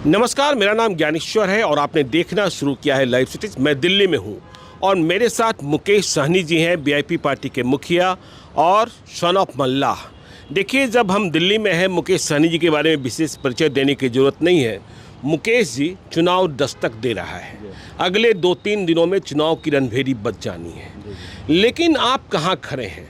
नमस्कार, मेरा नाम ज्ञानेश्वर है और आपने देखना शुरू किया है लाइव सिटीज। मैं दिल्ली में हूँ और मेरे साथ मुकेश सहनी जी हैं, वीआईपी पार्टी के मुखिया और सन ऑफ मल्लाह। देखिए, जब हम दिल्ली में हैं, मुकेश सहनी जी के बारे में विशेष परिचय देने की ज़रूरत नहीं है। मुकेश जी चुनाव दस्तक दे रहा है, अगले 2-3 दिनों में चुनाव की रणभेरी बज जानी है। लेकिन आप कहाँ खड़े हैं,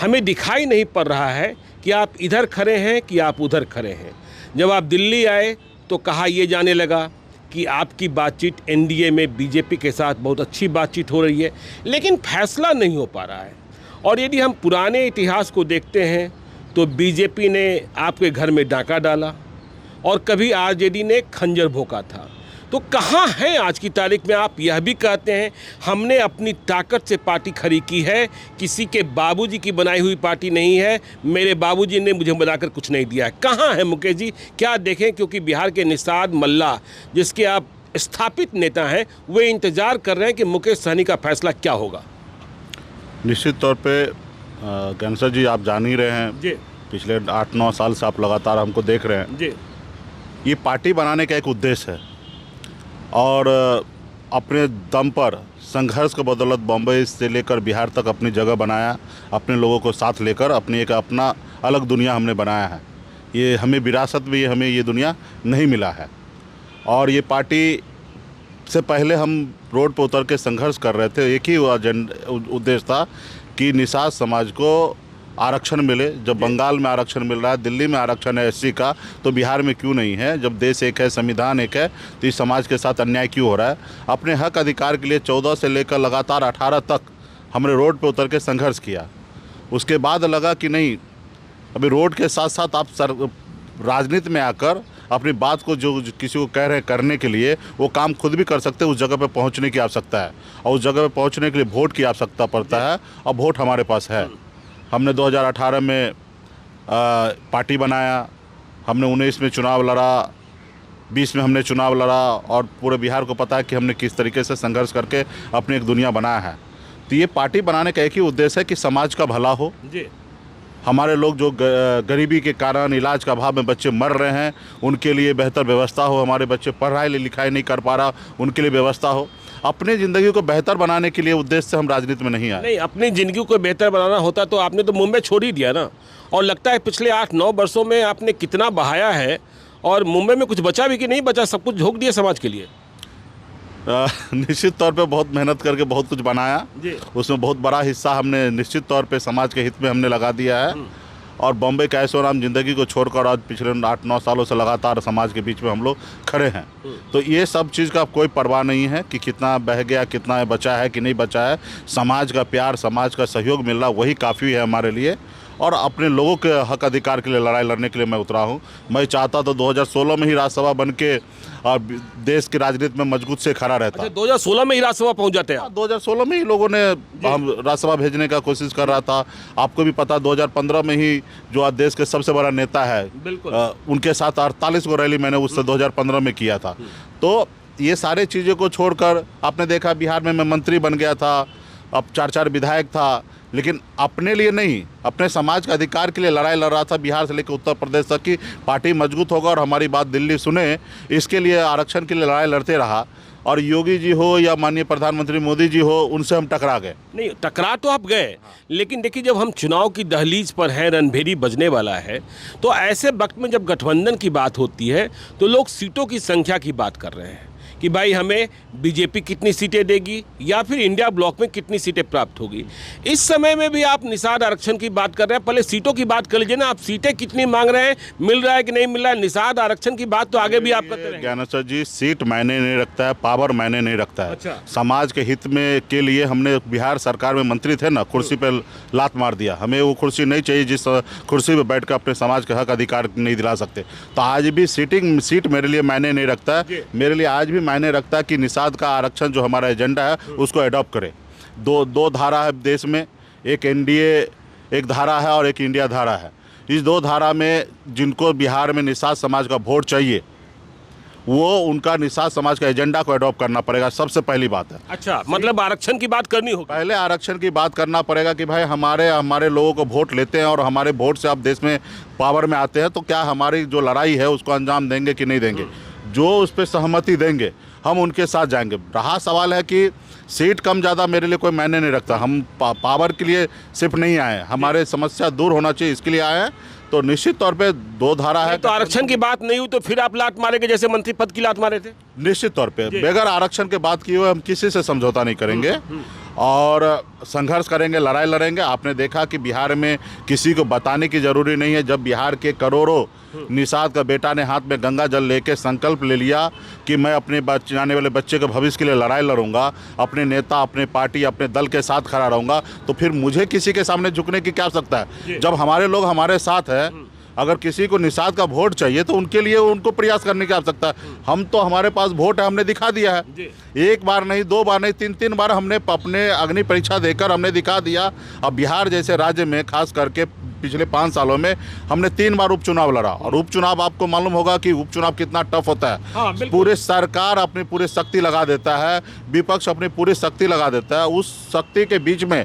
हमें दिखाई नहीं पड़ रहा है कि आप इधर खड़े हैं कि आप उधर खड़े हैं। जब आप दिल्ली आए तो कहा यह जाने लगा कि आपकी बातचीत एनडीए में बीजेपी के साथ बहुत अच्छी बातचीत हो रही है, लेकिन फैसला नहीं हो पा रहा है। और यदि हम पुराने इतिहास को देखते हैं तो बीजेपी ने आपके घर में डाका डाला और कभी आरजेडी ने खंजर भोंका था। तो कहाँ हैं आज की तारीख में? आप यह भी कहते हैं हमने अपनी ताकत से पार्टी खड़ी की है, किसी के बाबूजी की बनाई हुई पार्टी नहीं है, मेरे बाबूजी ने मुझे बनाकर कुछ नहीं दिया है। कहाँ है मुकेश जी? क्या देखें, क्योंकि बिहार के निषाद मल्लाह, जिसके आप स्थापित नेता हैं, वे इंतजार कर रहे हैं कि मुकेश सहनी का फैसला क्या होगा। निश्चित तौर पे कैंसर जी, आप जान ही रहे हैं जी, पिछले 8-9 साल से आप लगातार हमको देख रहे हैं जी। ये पार्टी बनाने का एक उद्देश्य है और अपने दम पर संघर्ष के बदौलत बम्बई से लेकर बिहार तक अपनी जगह बनाया, अपने लोगों को साथ लेकर अपनी एक अपना अलग दुनिया हमने बनाया है। ये हमें विरासत में हमें ये दुनिया नहीं मिला है। और ये पार्टी से पहले हम रोड पर उतर के संघर्ष कर रहे थे। एक ही उद्देश्य था कि निषाद समाज को आरक्षण मिले। जब बंगाल में आरक्षण मिल रहा है, दिल्ली में आरक्षण है एससी का, तो बिहार में क्यों नहीं है? जब देश एक है, संविधान एक है, तो इस समाज के साथ अन्याय क्यों हो रहा है? अपने हक अधिकार के लिए 14 से लेकर लगातार 18 तक हमने रोड पे उतर के संघर्ष किया। उसके बाद लगा कि नहीं, अभी रोड के साथ साथ आप राजनीति में आकर अपनी बात को जो किसी को कह रहे हैं करने के लिए, वो काम खुद भी कर सकते हैं। उस जगह पे पहुंचने की आवश्यकता है और उस जगह पे पहुंचने के लिए वोट की आवश्यकता पड़ता है और वोट हमारे पास है। हमने 2018 में पार्टी बनाया, हमने 19 में चुनाव लड़ा, 20 में हमने चुनाव लड़ा और पूरे बिहार को पता है कि हमने किस तरीके से संघर्ष करके अपनी एक दुनिया बनाया है। तो ये पार्टी बनाने का एक ही उद्देश्य है कि समाज का भला हो जी। हमारे लोग जो गरीबी के कारण, इलाज का अभाव में बच्चे मर रहे हैं, उनके लिए बेहतर व्यवस्था हो। हमारे बच्चे पढ़ाई लिखाई नहीं कर पा रहा, उनके लिए व्यवस्था हो। अपनी ज़िंदगी को बेहतर बनाने के लिए उद्देश्य से हम राजनीति में नहीं आए। नहीं, अपनी ज़िंदगी को बेहतर बनाना होता तो आपने तो मुंबई छोड़ ही दिया ना। और लगता है पिछले 8-9 वर्षों में आपने कितना बहाया है और मुंबई में कुछ बचा भी कि नहीं बचा, सब कुछ झोंक दिया समाज के लिए। निश्चित तौर पे बहुत मेहनत करके बहुत कुछ बनाया जी। उसमें बहुत बड़ा हिस्सा हमने निश्चित तौर पे समाज के हित में हमने लगा दिया है। और बॉम्बे के ऐशोआराम ज़िंदगी को छोड़कर आज पिछले 8-9 सालों से लगातार समाज के बीच में हम लोग खड़े हैं। तो ये सब चीज़ का कोई परवाह नहीं है कि कितना बह गया, कितना बचा है कि नहीं बचा है। समाज का प्यार, समाज का सहयोग मिल रहा, वही काफ़ी है हमारे लिए। और अपने लोगों के हक अधिकार के लिए लड़ाई लड़ने के लिए मैं उतरा हूँ। मैं चाहता तो 2016 में ही राज्यसभा बन के और देश की राजनीति में मजबूत से खड़ा रहता। अच्छा, 2016 में ही राज्यसभा पहुंच जाते हैं? 2016 में ही लोगों ने हम राज्यसभा भेजने का कोशिश कर रहा था। आपको भी पता, 2015 में ही जो आज देश के सबसे बड़ा नेता है, उनके साथ 48 को रैली मैंने उससे 2015 में किया था। तो ये सारे चीज़ों को छोड़कर आपने देखा, बिहार में मैं मंत्री बन गया था, अब 4 विधायक था, लेकिन अपने लिए नहीं, अपने समाज के अधिकार के लिए लड़ाई लड़ रहा था। बिहार से लेकर उत्तर प्रदेश तक की पार्टी मजबूत होगा और हमारी बात दिल्ली सुने, इसके लिए आरक्षण के लिए लड़ाई लड़ते रहा। और योगी जी हो या माननीय प्रधानमंत्री मोदी जी हो, उनसे हम टकरा गए। नहीं, टकरा तो आप गए, लेकिन देखिए, जब हम चुनाव की दहलीज पर हैं, रणभेरी बजने वाला है, तो ऐसे वक्त में जब गठबंधन की बात होती है तो लोग सीटों की संख्या की बात कर रहे हैं कि भाई हमें बीजेपी कितनी सीटें देगी या फिर इंडिया ब्लॉक में कितनी सीटें प्राप्त होगी। इस समय में भी आप निषाद आरक्षण की बात कर रहे हैं, पहले सीटों की बात कर लीजिए ना। आप सीटें कितनी मांग रहे हैं, मिल रहा है कि नहीं मिल रहा है? निषाद आरक्षण की बात तो आगे भी आप करते रहेंगे। ज्ञानेश्वर जी, सीट मायने नहीं रखता है, पावर मायने नहीं रखता है। अच्छा। समाज के हित में के लिए हमने बिहार सरकार में मंत्री थे ना, कुर्सी पर लात मार दिया। हमें वो कुर्सी नहीं चाहिए जिस कुर्सी पर बैठ कर अपने समाज के हक अधिकार नहीं दिला सकते। तो आज भी सीट मेरे लिए मायने नहीं रखता है। मेरे लिए आज भी मायने रखता है कि निषाद का आरक्षण जो हमारा एजेंडा है उसको अडॉप्ट करे। दो धारा है देश में, एक एनडीए एक धारा है और एक इंडिया धारा है। इस 2 धारा में जिनको बिहार में निषाद समाज का वोट चाहिए, वो उनका निषाद समाज का एजेंडा को अडॉप्ट करना पड़ेगा, सबसे पहली बात है। अच्छा, मतलब आरक्षण की बात करनी होगी। पहले आरक्षण की बात करना पड़ेगा कि भाई हमारे लोगों को वोट लेते हैं और हमारे वोट से आप देश में पावर में आते हैं, तो क्या हमारी जो लड़ाई है उसको अंजाम देंगे कि नहीं देंगे। जो उस पर सहमति देंगे हम उनके साथ जाएंगे। रहा सवाल है कि सीट कम ज़्यादा मेरे लिए कोई मायने नहीं रखता। हम पावर के लिए सिर्फ नहीं आए, हमारे समस्या दूर होना चाहिए इसके लिए आए हैं। तो निश्चित तौर पे दो धारा है। तो आरक्षण की बात नहीं हुई तो फिर आप लात मारेंगे जैसे मंत्री पद की लात मारे थे? निश्चित तौर पे बगैर आरक्षण के बात किए हुए हम किसी से समझौता नहीं करेंगे और संघर्ष करेंगे, लड़ाई लड़ेंगे। आपने देखा कि बिहार में किसी को बताने की जरूरी नहीं है। जब बिहार के करोड़ों निषाद का बेटा ने हाथ में गंगा जल लेके संकल्प ले लिया कि मैं अपने आने वाले बच्चे के भविष्य के लिए लड़ाई लड़ूंगा, अपने नेता, अपने पार्टी, अपने दल के साथ खड़ा रहूंगा, तो फिर मुझे किसी के सामने झुकने की क्या आवश्यकता है? जब हमारे लोग हमारे साथ है, अगर किसी को निषाद का वोट चाहिए तो उनके लिए उनको प्रयास करने की आवश्यकता है। हम तो हमारे पास वोट है, हमने दिखा दिया है। एक बार नहीं, दो बार नहीं, तीन बार हमने अपने अग्नि परीक्षा देकर हमने दिखा दिया। अब बिहार जैसे राज्य में खास करके पिछले 5 सालों में हमने 3 बार उपचुनाव लड़ा और उपचुनाव आपको मालूम होगा कि उपचुनाव कितना टफ होता है। हाँ, पूरे सरकार अपनी पूरी शक्ति लगा देता है, विपक्ष अपनी पूरी शक्ति लगा देता है। उस शक्ति के बीच में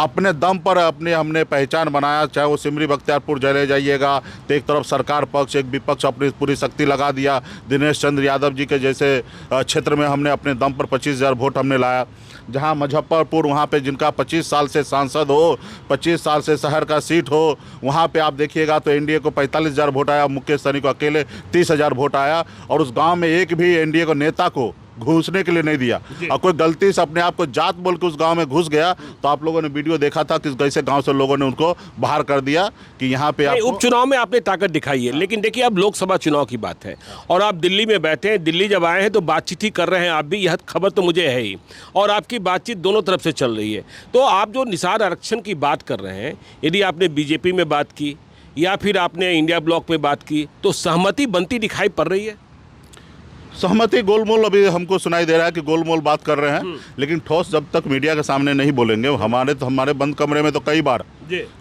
अपने दम पर हमने पहचान बनाया। चाहे वो सिमरी बख्तियारपुर चले जाइएगा तो एक तरफ सरकार पक्ष, एक विपक्ष अपनी पूरी शक्ति लगा दिया। दिनेश चंद्र यादव जी के जैसे क्षेत्र में हमने अपने दम पर 25,000 वोट हमने लाया। जहां मुजफ्फरपुर, वहां पे जिनका 25 साल से सांसद हो, 25 साल से शहर का सीट हो, वहां पे आप देखिएगा तो एनडीए को 45,000 वोट आया, मुकेश सहनी को अकेले 30,000 वोट आया। और उस गाँव में एक भी एनडीए को नेता को घुसने के लिए नहीं दिया। और कोई गलती से अपने आप को जात बोल के उस गांव में घुस गया तो आप लोगों ने वीडियो देखा था कि कैसे गांव से लोगों ने उनको बाहर कर दिया कि यहाँ पे आप उपचुनाव में आपने ताकत दिखाई है। लेकिन देखिए अब लोकसभा चुनाव की बात है और आप दिल्ली में बैठे हैं। दिल्ली जब आए हैं तो बातचीत ही कर रहे हैं आप भी, यह खबर तो मुझे है ही, और आपकी बातचीत दोनों तरफ से चल रही है। तो आप जो निषाद आरक्षण की बात कर रहे हैं, यदि आपने बीजेपी में बात की या फिर आपने इंडिया ब्लॉक में बात की तो सहमति बनती दिखाई पड़ रही है? सहमति गोलमोल अभी हमको सुनाई दे रहा है कि गोलमोल बात कर रहे हैं, लेकिन ठोस जब तक मीडिया के सामने नहीं बोलेंगे। हमारे बंद कमरे में तो कई बार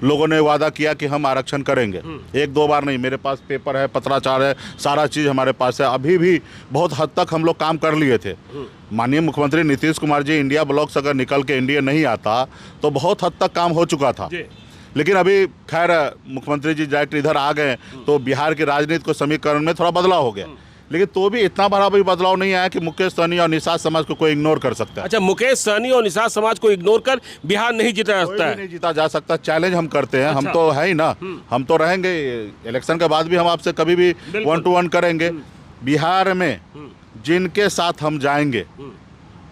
लोगों ने वादा किया कि हम आरक्षण करेंगे। 1-2 बार नहीं, मेरे पास पेपर है, पत्राचार है, सारा चीज़ हमारे पास है। अभी भी बहुत हद तक हम लोग काम कर लिए थे। माननीय मुख्यमंत्री नीतीश कुमार जी इंडिया ब्लॉक से अगर निकल के एनडीए नहीं आता तो बहुत हद तक काम हो चुका था। लेकिन अभी खैर मुख्यमंत्री जी डायरेक्ट इधर आ गए तो बिहार के राजनीति को समीकरण में थोड़ा बदलाव हो गया। लेकिन तो भी इतना बड़ा भी बदलाव नहीं आया कि मुकेश सहनी और निषाद समाज को कोई इग्नोर कर सकता है। अच्छा, मुकेश सहनी और निषाद समाज को इग्नोर कर बिहार नहीं जीता जा सकता है? नहीं जीता जा सकता। चैलेंज हम करते हैं। हम तो है ही ना, हम तो रहेंगे। इलेक्शन के बाद भी हम आपसे कभी भी 1-to-1 करेंगे। बिहार में जिनके साथ हम जाएंगे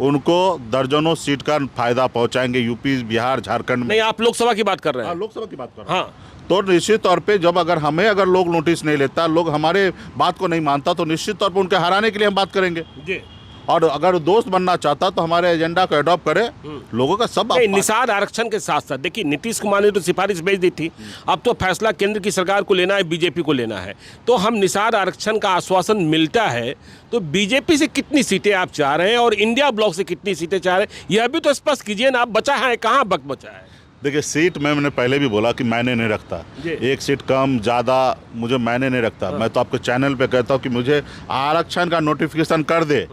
उनको दर्जनों सीट का फायदा पहुंचाएंगे। यूपी, बिहार, झारखंड में। नहीं, आप लोकसभा की बात कर रहे हैं? लोकसभा की बात कर रहे हैं। हाँ, तो निश्चित तौर पे जब अगर लोग नोटिस नहीं लेता, लोग हमारे बात को नहीं मानता, तो निश्चित तौर पे उनके हराने के लिए हम बात करेंगे जी। और अगर दोस्त बनना चाहता तो हमारे एजेंडा को अडॉप्ट करे। लोगों का सब निषाद आरक्षण के साथ साथ देखिए नीतीश कुमार ने तो सिफारिश भेज दी थी, अब तो फैसला केंद्र की सरकार को लेना है, बीजेपी को लेना है। तो हम निषाद आरक्षण का आश्वासन मिलता है तो बीजेपी से कितनी सीटें आप चाह रहे हैं और इंडिया ब्लॉक से कितनी सीटें चाह रहे हैं, यह भी तो स्पष्ट कीजिए ना। आप बचा है, कहाँ वक्त बचा है? देखिए, सीट में मैंने पहले भी बोला कि मायने नहीं रखता। एक सीट कम ज़्यादा मुझे मायने नहीं रखता। मैं तो आपके चैनल पे कहता हूँ कि मुझे आरक्षण का नोटिफिकेशन कर दे।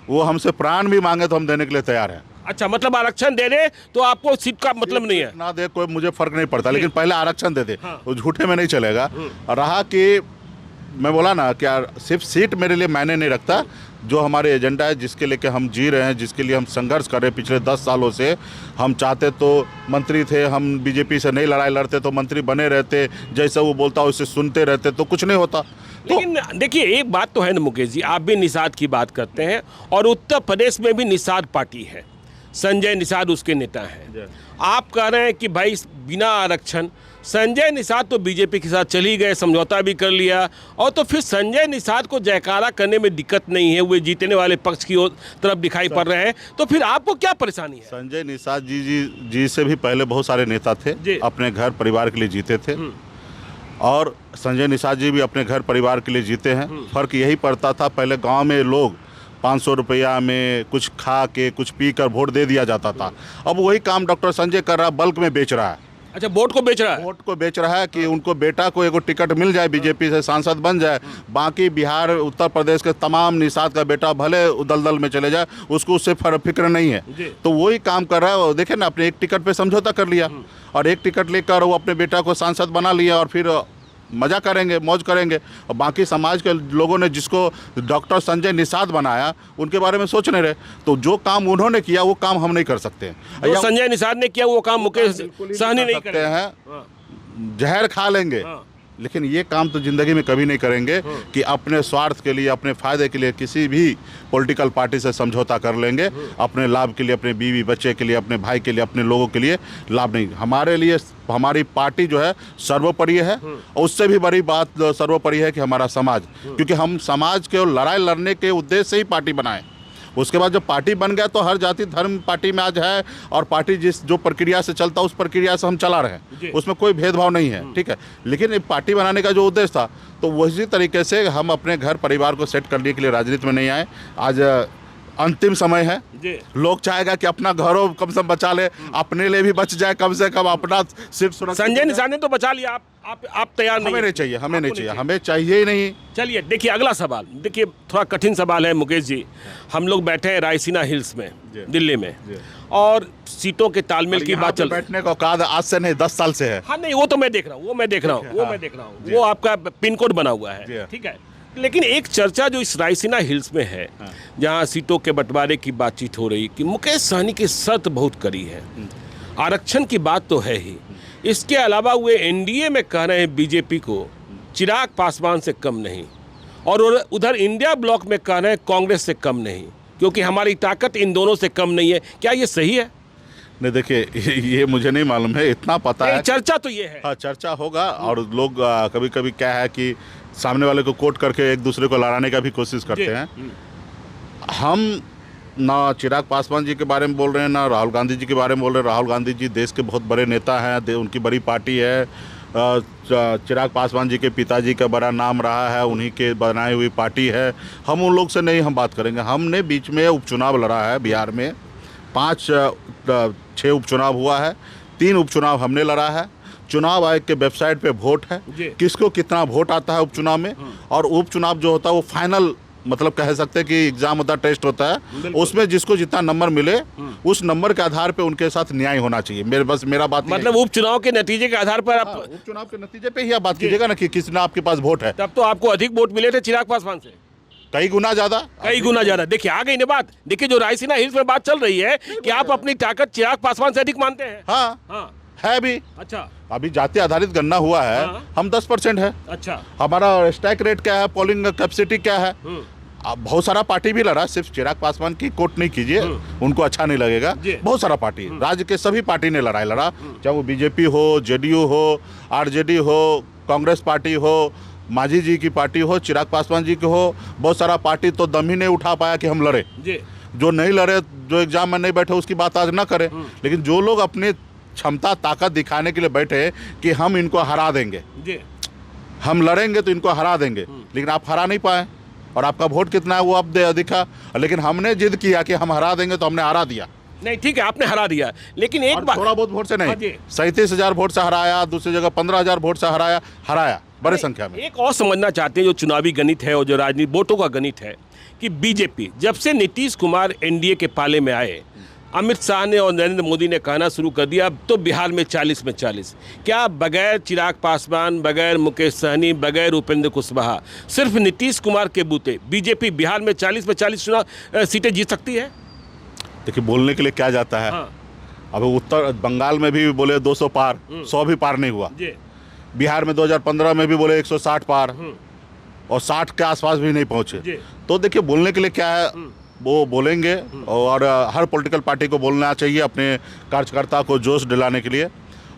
वो हमसे प्राण भी मांगे तो हम देने के लिए तैयार हैं। अच्छा, मतलब आरक्षण दे दे तो आपको सीट का मतलब नहीं है? ना दे कोई मुझे फर्क नहीं पड़ता, लेकिन पहले आरक्षण दे दे। वो झूठे में नहीं चलेगा। रहा कि मैं बोला ना कि सिर्फ सीट मेरे लिए मायने नहीं रखता। जो हमारे एजेंडा है, जिसके लेके हम जी रहे हैं, जिसके लिए हम संघर्ष कर रहे हैं पिछले 10 सालों से। हम चाहते तो मंत्री थे, हम बीजेपी से नहीं लड़ाई लड़ते तो मंत्री बने रहते, जैसे वो बोलता उससे सुनते रहते तो कुछ नहीं होता। लेकिन देखिए एक बात तो है ना मुकेश जी, आप भी निषाद की बात करते हैं और उत्तर प्रदेश में भी निषाद पार्टी है, संजय निषाद उसके नेता हैं। आप कह रहे हैं कि भाई बिना आरक्षण, संजय निषाद तो बीजेपी के साथ चली गए, समझौता भी कर लिया, और तो फिर संजय निषाद को जयकारा करने में दिक्कत नहीं है, वे जीतने वाले पक्ष की तरफ दिखाई पड़ रहे हैं, तो फिर आपको क्या परेशानी है? संजय निषाद जी से भी पहले बहुत सारे नेता थे, अपने घर परिवार के लिए जीते थे, और संजय निषाद जी भी अपने घर परिवार के लिए जीते हैं। फर्क यही पड़ता था, पहले गाँव में लोग 500 रुपया में कुछ खा के कुछ पी कर वोट दे दिया जाता था। अब वही काम डॉक्टर संजय कर रहा है, बल्क में बेच रहा है। अच्छा, वोट को बेच रहा है? वोट को बेच रहा है कि उनको बेटा को एगो टिकट मिल जाए, बीजेपी से सांसद बन जाए, बाकी बिहार उत्तर प्रदेश के तमाम निषाद का बेटा भले दलदल में चले जाए, उसको उससे फिक्र नहीं है। तो वही काम कर रहा है। देखे ना, अपने एक टिकट पे समझौता कर लिया और एक टिकट लेकर वो अपने बेटा को सांसद बना लिया और फिर मज़ा करेंगे, मौज करेंगे। और बाकी समाज के लोगों ने जिसको डॉक्टर संजय निषाद बनाया उनके बारे में सोच नहीं रहे। तो जो काम उन्होंने किया वो काम हम नहीं कर सकते। जो संजय निषाद ने किया वो काम मुकेश सहनी नहीं करते हैं। जहर खा लेंगे लेकिन ये काम तो ज़िंदगी में कभी नहीं करेंगे कि अपने स्वार्थ के लिए, अपने फ़ायदे के लिए किसी भी पॉलिटिकल पार्टी से समझौता कर लेंगे। अपने लाभ के लिए, अपने बीवी बच्चे के लिए, अपने भाई के लिए, अपने लोगों के लिए लाभ नहीं। हमारे लिए हमारी पार्टी जो है सर्वोपरि है। और उससे भी बड़ी बात सर्वोपरि है कि हमारा समाज, क्योंकि हम समाज के लड़ाई लड़ने के उद्देश्य से ही पार्टी बनाए। उसके बाद जब पार्टी बन गया तो हर जाति धर्म पार्टी में आज है, और पार्टी जो प्रक्रिया से चलता उस प्रक्रिया से हम चला रहे हैं, उसमें कोई भेदभाव नहीं है, ठीक है। लेकिन पार्टी बनाने का जो उद्देश्य था तो वही तरीके से हम अपने घर परिवार को सेट करने के लिए राजनीति में नहीं आए। आज अंतिम समय है, लोग चाहेगा कि अपना घरों कम से कम बचा ले, अपने लिए भी बच जाए, कम से कम अपना सिर्फ सुरक्षित। संजय निषाद ने तो बचा लिया, आप तैयार नहीं? हमें नहीं चाहिए, हमें नहीं चाहिए, हमें चाहिए ही नहीं। चलिए देखिए अगला सवाल, देखिए थोड़ा कठिन सवाल है मुकेश जी। हम लोग बैठे हैं रायसीना हिल्स में दिल्ली में, और सीटों के तालमेल की बात चल रही है। बैठने का औकात आज से नहीं 10 साल से है। हाँ नहीं, वो तो मैं देख रहा हूँ, वो आपका पिन कोड बना हुआ है, ठीक है। लेकिन एक चर्चा जो इस रायसीना हिल्स में है, जहाँ सीटों के बंटवारे की बातचीत हो रही कि मुकेश सहनी की शर्त बहुत कड़ी है। आरक्षण की बात तो है ही, इसके अलावा वे एनडीए में कह रहे हैं बीजेपी को चिराग पासवान से कम नहीं, और उधर इंडिया ब्लॉक में कह रहे हैं कांग्रेस से कम नहीं, क्योंकि हमारी ताकत इन दोनों से कम नहीं है। क्या ये सही है? नहीं, देखिए ये मुझे नहीं मालूम है, इतना पता है चर्चा तो ये है। हाँ, चर्चा होगा। और लोग कभी कभी क्या है कि सामने वाले को कोट करके एक दूसरे को लड़ाने का भी कोशिश करते हैं। हम ना चिराग पासवान जी के बारे में बोल रहे हैं, ना राहुल गांधी जी के बारे में बोल रहे हैं। राहुल गांधी जी देश के बहुत बड़े नेता हैं, उनकी बड़ी पार्टी है। चिराग पासवान जी के पिताजी का बड़ा नाम रहा है, उन्हीं के बनाई हुई पार्टी है। हम उन लोग से नहीं हम बात करेंगे। हमने बीच में उपचुनाव लड़ा है बिहार में, 5-6 उपचुनाव हुआ है, 3 उपचुनाव हमने लड़ा है। चुनाव आयोग के वेबसाइट पे वोट है, किसको कितना वोट आता है उपचुनाव में। और उपचुनाव जो होता है वो फाइनल, मतलब कह सकते हैं कि एग्जाम होता है, टेस्ट होता है, उसमें जिसको जितना नंबर मिले उस नंबर के आधार पे उनके साथ न्याय होना चाहिए। मेरा बात मतलब उपचुनाव के नतीजे के आधार पर आप उपचुनाव के नतीजे पे ही आप बात कीजिएगा ना कि कितना आपके पास वोट है। तब तो आपको अधिक वोट मिले थे चिराग पासवान से, कई गुना ज्यादा। देखिए आ गई ना बात। देखिए जो रायसीना हिल्स में बात चल रही है कि आप अपनी ताकत चिराग पासवान से अधिक मानते हैं। हाँ है भी। अच्छा, अभी जाति आधारित गणना हुआ है, हम 10% है। अच्छा, हमारा स्टैक रेट क्या है, पोलिंग कैपेसिटी क्या है। अब बहुत सारा पार्टी भी लड़ा, सिर्फ चिराग पासवान की कोट नहीं कीजिए, उनको अच्छा नहीं लगेगा। बहुत सारा पार्टी, राज्य के सभी पार्टी ने लड़ा, चाहे वो बीजेपी हो, जेडीयू हो, आरजेडी हो, कांग्रेस पार्टी हो, मांझी जी की पार्टी हो, चिराग पासवान जी की हो। बहुत सारा पार्टी तो दम ही नहीं उठा पाया कि हम लड़े। जो नहीं लड़े, जो एग्जाम में नहीं बैठे, उसकी बात आज ना करें। लेकिन जो लोग अपनी क्षमता ताकत दिखाने के लिए बैठे कि हम इनको हरा देंगे, हम लड़ेंगे तो इनको हरा देंगे, लेकिन आप हरा नहीं पाए। और आपका वोट कितना है वो आप दिखा, लेकिन हमने जिद किया कि हम हरा देंगे तो हमने हरा दिया। नहीं ठीक है, आपने हरा दिया, लेकिन एक बात, थोड़ा बहुत वोट से नहीं, 37,000 वोट से हराया, दूसरी जगह 15,000 वोट से हराया बड़े संख्या में। एक और समझना चाहते हैं जो चुनावी गणित है और जो राजनीति वोटों का गणित है कि बीजेपी जब से नीतीश कुमार एनडीए के पाले में आए, अमित शाह ने और नरेंद्र मोदी ने कहना शुरू कर दिया अब तो बिहार में 40 में 40। क्या बगैर चिराग पासवान, बगैर मुकेश सहनी, बगैर उपेंद्र कुशवाहा, सिर्फ नीतीश कुमार के बूते बीजेपी बिहार में 40 में 40 सीटें जीत सकती है? देखिए बोलने के लिए क्या जाता है। अब उत्तर बंगाल में भी बोले 200 पार, 100 भी पार नहीं हुआ। बिहार में 2015 में भी बोले 160 पार, और 60 के आसपास भी नहीं पहुंचे। तो देखिए बोलने के लिए क्या है, वो बोलेंगे। और हर पॉलिटिकल पार्टी को बोलना चाहिए अपने कार्यकर्ता को जोश दिलाने के लिए।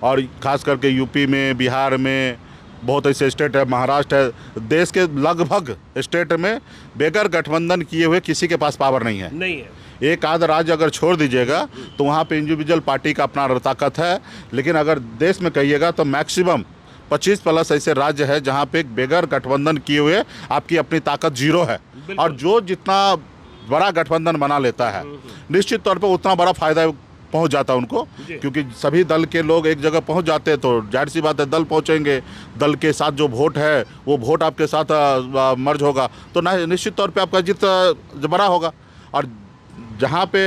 और खास करके यूपी में, बिहार में बहुत ऐसे स्टेट है, महाराष्ट्र है, देश के लगभग स्टेट में बेगर गठबंधन किए हुए किसी के पास पावर नहीं है। एक आध राज्य अगर छोड़ दीजिएगा तो वहाँ पे इंडिविजुअल पार्टी का अपना ताकत है। लेकिन अगर देश में कहिएगा तो मैक्सिमम 25+ ऐसे राज्य है जहाँ पे बेगर गठबंधन किए हुए आपकी अपनी ताकत 0 है। और जो जितना बड़ा गठबंधन बना लेता है निश्चित तौर पे उतना बड़ा फायदा पहुंच जाता है उनको, क्योंकि सभी दल के लोग एक जगह पहुंच जाते हैं तो जाहिर सी बात है दल पहुंचेंगे, दल के साथ जो वोट है वो वोट आपके साथ मर्ज होगा, तो निश्चित तौर पे आपका जीत बड़ा होगा। और जहाँ पे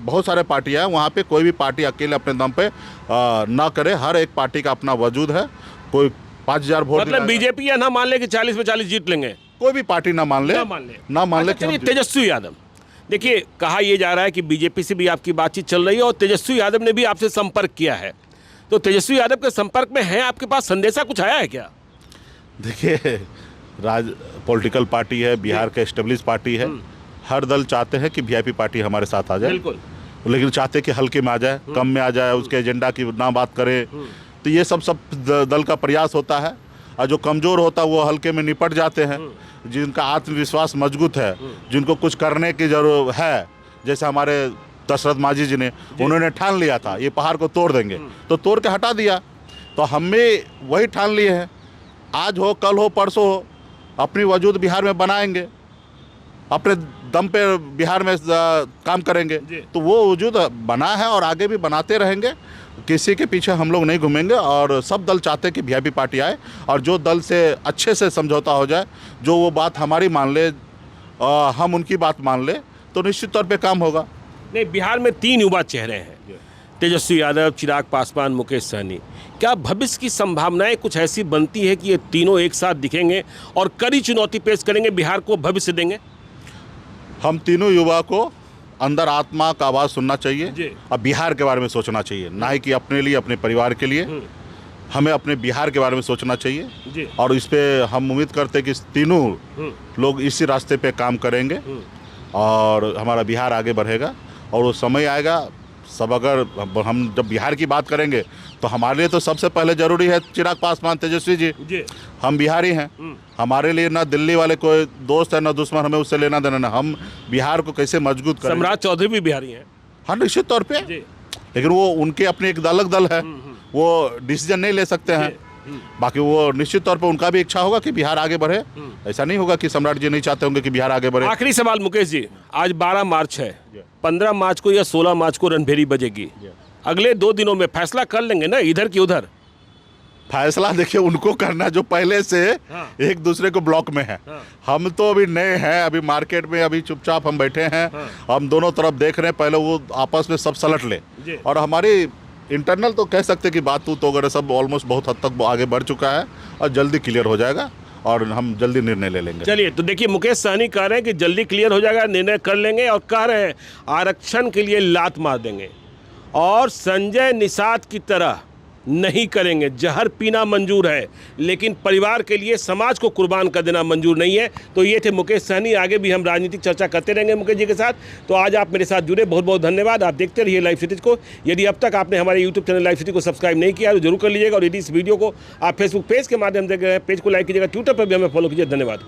बहुत सारे पार्टियाँ हैं वहाँ पे कोई भी पार्टी अकेले अपने दम पे ना करे, हर एक पार्टी का अपना वजूद है। कोई 5,000 वोट मतलब दिलाएगा। बीजेपी या ना मान ले कि 40 में 40 जीत लेंगे, कोई भी पार्टी ना मान ले, ना मान ले कि चलिए हम- तेजस्वी यादव, देखिए कहा यह जा रहा है कि बीजेपी से भी आपकी बातचीत चल रही है और तेजस्वी यादव ने भी आपसे संपर्क किया है, तो तेजस्वी यादव के संपर्क में है, आपके पास संदेशा कुछ आया है क्या? देखिए, पॉलिटिकल पार्टी है, बिहार का एस्टेब्लिश पार्टी है, हर दल चाहते हैं कि वीआईपी पार्टी हमारे साथ आ जाए, बिल्कुल, लेकिन चाहते कि हल्के में आ जाए, कम में आ जाए, उसके एजेंडा की ना बात करे। तो ये सब दल का प्रयास होता है, और जो कमज़ोर होता है वो हल्के में निपट जाते हैं। जिनका आत्मविश्वास मजबूत है, जिनको कुछ करने की जरूरत है, जैसे हमारे दशरथ मांझी जी ने, उन्होंने ठान लिया था ये पहाड़ को तोड़ देंगे, तो तोड़ के हटा दिया। तो हमें वही ठान लिए हैं, आज हो कल हो परसों हो, अपनी वजूद बिहार में बनाएंगे, अपने दम पे बिहार में काम करेंगे। तो वो वजूद बना है और आगे भी बनाते रहेंगे, किसी के पीछे हम लोग नहीं घूमेंगे। और सब दल चाहते हैं कि वीआईपी पार्टी आए, और जो दल से अच्छे से समझौता हो जाए, जो वो बात हमारी मान ले, हम उनकी बात मान ले, तो निश्चित तौर पे काम होगा। नहीं, बिहार में 3 युवा चेहरे हैं, तेजस्वी यादव, चिराग पासवान, मुकेश सहनी। क्या भविष्य की संभावनाएं कुछ ऐसी बनती है कि ये तीनों एक साथ दिखेंगे और कड़ी चुनौती पेश करेंगे, बिहार को भविष्य देंगे? हम तीनों युवा को अंदर आत्मा का आवाज़ सुनना चाहिए और बिहार के बारे में सोचना चाहिए, ना ही कि अपने लिए, अपने परिवार के लिए। हमें अपने बिहार के बारे में सोचना चाहिए, और इस पे हम उम्मीद करते हैं कि तीनों लोग इसी रास्ते पे काम करेंगे और हमारा बिहार आगे बढ़ेगा। और वो समय आएगा, सब अगर हम जब बिहार की बात करेंगे तो हमारे लिए तो सबसे पहले ज़रूरी है चिराग पासवान, तेजस्वी जी। हम बिहारी हैं, हमारे लिए ना दिल्ली वाले कोई दोस्त है ना दुश्मन, हमें उससे लेना देना ना। हम बिहार को कैसे मजबूत करें। सम्राट चौधरी भी बिहारी हैं। हाँ, निश्चित तौर पे, लेकिन वो उनके अपने एक अलग दल है, वो डिसीजन नहीं ले सकते हैं। बाकी वो निश्चित तौर पे उनका भी इच्छा होगा कि बिहार आगे बढ़े। ऐसा नहीं होगा कि सम्राट जी नहीं चाहते होंगे कि बिहार आगे बढ़े। आखिरी सवाल मुकेश जी, आज 12 मार्च है, 15 मार्च को या 16 मार्च को रणभेरी बजेगी। अगले 2 दिनों में फैसला कर लेंगे ना, इधर की उधर? फैसला देखिए उनको करना जो पहले से एक दूसरे को ब्लॉक में है। हम तो अभी नए हैं, अभी मार्केट में अभी चुपचाप हम बैठे हैं। हम दोनों तरफ देख रहे हैं, पहले वो आपस में सब सलट ले। और हमारी इंटरनल तो कह सकते कि बात तो वगैरह सब ऑलमोस्ट बहुत हद तक आगे बढ़ चुका है और जल्दी क्लियर हो जाएगा और हम जल्दी निर्णय ले लेंगे। चलिए, तो देखिए मुकेश सहनी कह रहे हैं कि जल्दी क्लियर हो जाएगा, निर्णय कर लेंगे, और कह रहे हैं आरक्षण के लिए लात मार देंगे और संजय निषाद की तरह नहीं करेंगे। जहर पीना मंजूर है, लेकिन परिवार के लिए, समाज को कुर्बान कर देना मंजूर नहीं है। तो ये थे मुकेश सहनी। आगे भी हम राजनीतिक चर्चा करते रहेंगे मुकेश जी के साथ। तो आज आप मेरे साथ जुड़े, बहुत बहुत धन्यवाद। आप देखते रहिए लाइव सिटीज को। यदि अब तक आपने हमारे यूट्यूब चैनल लाइव सिटी को सब्सक्राइब नहीं किया तो जरूर कर लीजिएगा, और यदि इस वीडियो को आप फेसबुक पेज के माध्यम से देख रहे हैं, पेज को लाइक कीजिएगा, ट्विटर पर भी हमें फॉलो कीजिए। धन्यवाद।